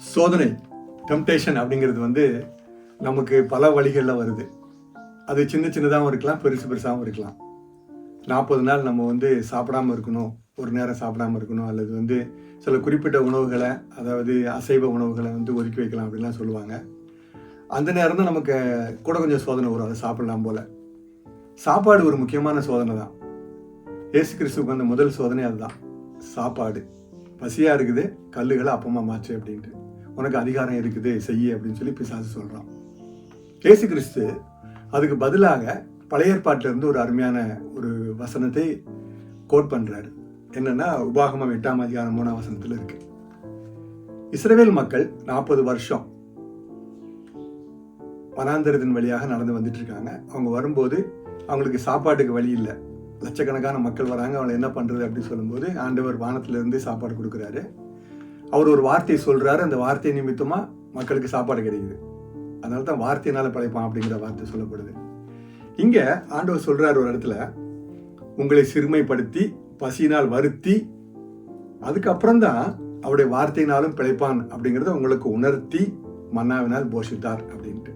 சோதனை டெம்டேஷன் அப்படிங்கிறது நமக்கு பல வழிகளில் வருது. அது சின்ன சின்னதாகவும் இருக்கலாம், பெருசு பெருசாகவும் இருக்கலாம். 40 நாள் நம்ம சாப்பிடாமல் இருக்கணும், ஒரு நேரம் சாப்பிடாமல் இருக்கணும், அல்லது சில குறிப்பிட்ட உணவுகளை, அதாவது அசைவ உணவுகளை ஒதுக்கி வைக்கலாம் அப்படின்லாம் சொல்லுவாங்க. அந்த நேரம் தான் நமக்கு கூட கொஞ்சம் சோதனை வரும், அதை சாப்பிடலாம் போல். சாப்பாடு ஒரு முக்கியமான சோதனை தான். இயேசு கிறிஸ்துவுக்கு முதல் சோதனை அதுதான். சாப்பாடு பசியாக இருக்குது, கல்லுகளை அப்பமா மாற்று அப்படின்ட்டு, உனக்கு அதிகாரம் இருக்குது செய்ய அப்படின்னு சொல்லி பிசாசு சொல்கிறான். இயேசு கிறிஸ்து அதுக்கு பதிலாக பழைய ஏற்பாட்டிலிருந்து ஒரு அருமையான ஒரு வசனத்தை கோட் பண்ணுறாரு. என்னன்னா, உபாகமம் 8ஆம் அதிகாரம் 3ஆம் வசனத்தில் இருக்கு. இஸ்ரவேல் மக்கள் 40 வருஷம் வனாந்தரத்தின் வழியாக நடந்து வந்துட்டு இருக்காங்க. அவங்க வரும்போது அவங்களுக்கு சாப்பாட்டுக்கு வழி இல்லை. லட்சக்கணக்கான மக்கள் வராங்க. அவங்களை என்ன பண்ணுறது அப்படின்னு சொல்லும்போது ஆண்டவர் வானத்திலிருந்து சாப்பாடு கொடுக்குறாரு. அவர் ஒரு வார்த்தையை சொல்கிறாரு. அந்த வார்த்தை நிமித்தமாக மக்களுக்கு சாப்பாடு கிடைக்குது. அதனால தான் வார்த்தையினால் படைப்பான் அப்படிங்கிற வார்த்தை சொல்லப்படுது. இங்கே ஆண்டவர் சொல்கிறார் ஒரு இடத்துல, உங்களை சிறுமைப்படுத்தி பசியினால் வருத்தி அதுக்கப்புறம் தான் அவருடைய வார்த்தையினாலும் பிழைப்பான் அப்படிங்கிறத உங்களுக்கு உணர்த்தி மன்னாவினால் போஷித்தார் அப்படின்ட்டு.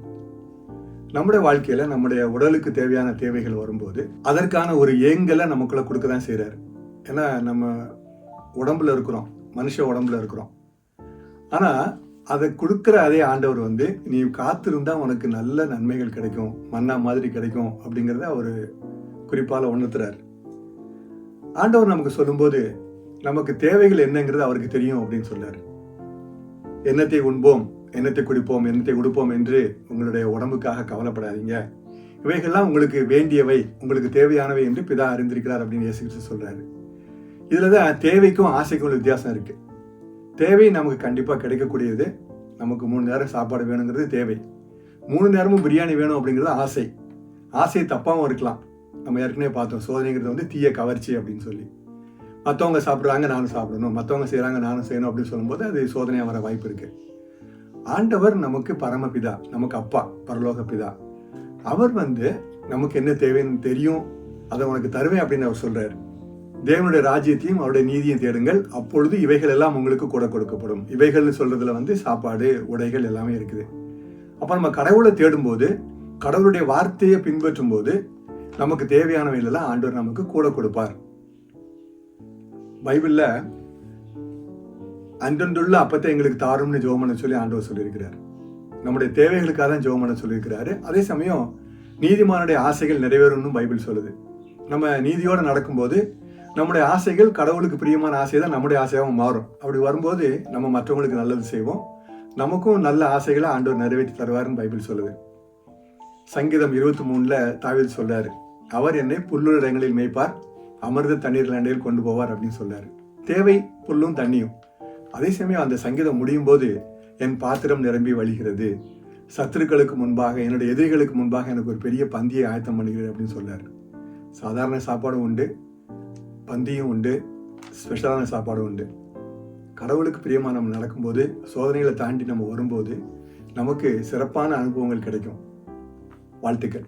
நம்முடைய வாழ்க்கையில நம்முடைய உடலுக்கு தேவையான தேவைகள் வரும்போது அதற்கான ஒரு ஏங்கலை நமக்குள்ள கொடுக்க தான் செய்கிறார். ஏன்னா நம்ம உடம்புல இருக்கிறோம், மனுஷ உடம்புல இருக்கிறோம். ஆனால் அதை கொடுக்குற அதே ஆண்டவர் நீ காத்திருந்தா உனக்கு நல்ல நன்மைகள் கிடைக்கும், மன்னா மாதிரி கிடைக்கும் அப்படிங்கிறத அவர் குறிப்பால் உணர்த்துறார். ஆண்டவர் நமக்கு சொல்லும்போது நமக்கு தேவைகள் என்னங்கிறது அவருக்கு தெரியும் அப்படின்னு சொல்றாரு. எண்ணத்தை உண்போம், எண்ணத்தை குடிப்போம், எண்ணத்தை உடுப்போம் என்று உங்களுடைய உடம்புக்காக கவலைப்படாதீங்க, இவைகள்லாம் உங்களுக்கு வேண்டியவை, உங்களுக்கு தேவையானவை என்று பிதா அறிந்திருக்கிறார் அப்படின்னு இயேசு கிறிஸ்து சொல்றாரு. இதுலதான் தேவைக்கும் ஆசைக்கும் ஒரு வித்தியாசம் இருக்கு. தேவை நமக்கு கண்டிப்பாக கிடைக்கக்கூடியது. நமக்கு 3 நேரம் சாப்பாடு வேணுங்கிறது தேவை. 3 நேரமும் பிரியாணி வேணும் அப்படிங்கிறது ஆசை. ஆசை தப்பாகவும் இருக்கலாம். நம்ம ஏற்கனவே பார்த்தோம், சோதனைங்கிறது தீய கவர்ச்சி அப்படின்னு சொல்லி. மற்றவங்க சாப்பிட்றாங்க நானும் சாப்பிடணும், மற்றவங்க செய்கிறாங்க நானும் செய்யணும் அப்படின்னு சொல்லும்போது அது சோதனையாக வர வாய்ப்பு இருக்கு. ஆண்டவர் நமக்கு பரமபிதா, நமக்கு அப்பா, பரலோக பிதா. அவர் நமக்கு என்ன தேவைன்னு தெரியும், அதை உனக்கு தருவேன் அப்படின்னு அவர் சொல்றாரு. தேவனுடைய ராஜ்யத்தையும் அவருடைய நீதியும் தேடுங்கள், அப்பொழுது இவைகள் எல்லாம் உங்களுக்கு கூட கொடுக்கப்படும். இவைகள்னு சொல்றதுல சாப்பாடு, உடைகள் எல்லாமே இருக்குது. அப்ப நம்ம கடவுளை தேடும்போது, கடவுளுடைய வார்த்தையை பின்பற்றும் போது நமக்கு தேவையானவைகளெல்லாம் ஆண்டவர் நமக்கு கூட கொடுப்பார். பைபிள்ல அன்றன்றுள்ள அப்பத்தை எங்களுக்கு தாரும்னு ஜெபம் பண்ண சொல்லி ஆண்டவர் சொல்லியிருக்கிறார். நம்முடைய தேவைகளுக்காக தான் ஜெபம் பண்ண சொல்லியிருக்கிறாரு. அதே சமயம் நீதிமானுடைய ஆசைகள் நிறைவேறும்னு பைபிள் சொல்லுது. நம்ம நீதியோட நடக்கும்போது நம்முடைய ஆசைகள் கடவுளுக்கு பிரியமான ஆசை தான் நம்முடைய ஆசையாகவும் மாறும். அப்படி வரும்போது நம்ம மற்றவங்களுக்கு நல்லது செய்வோம், நமக்கும் நல்ல ஆசைகளை ஆண்டவர் நிறைவேற்றி தருவாருன்னு பைபிள் சொல்லுது. சங்கீதம் 23ல தாவீது சொல்றாரு, அவர் என்னை புல்லுள்ள இடங்களில் மேய்ப்பார், அமிர்த தண்ணீர் அண்டையில் கொண்டு போவார் அப்படின்னு சொல்றாரு. தேவை புல்லும் தண்ணியும். அதே சமயம் அந்த சங்கீதம் முடியும் போது, என் பாத்திரம் நிரம்பி வழிகிறது, சத்துருக்களுக்கு முன்பாக, என்னுடைய எதிரிகளுக்கு முன்பாக எனக்கு ஒரு பெரிய பந்தியை ஆயத்தம் பண்ணுகிறது அப்படின்னு சொல்றாரு. சாதாரண சாப்பாடும் உண்டு, பந்தியும் உண்டு, ஸ்பெஷலான சாப்பாடும் உண்டு. கடவுளுக்கு பிரியமா நம்ம நடக்கும்போது, சோதனைகளை தாண்டி நம்ம வரும்போது நமக்கு சிறப்பான அனுபவங்கள் கிடைக்கும். வாழ்த்துக்கள்.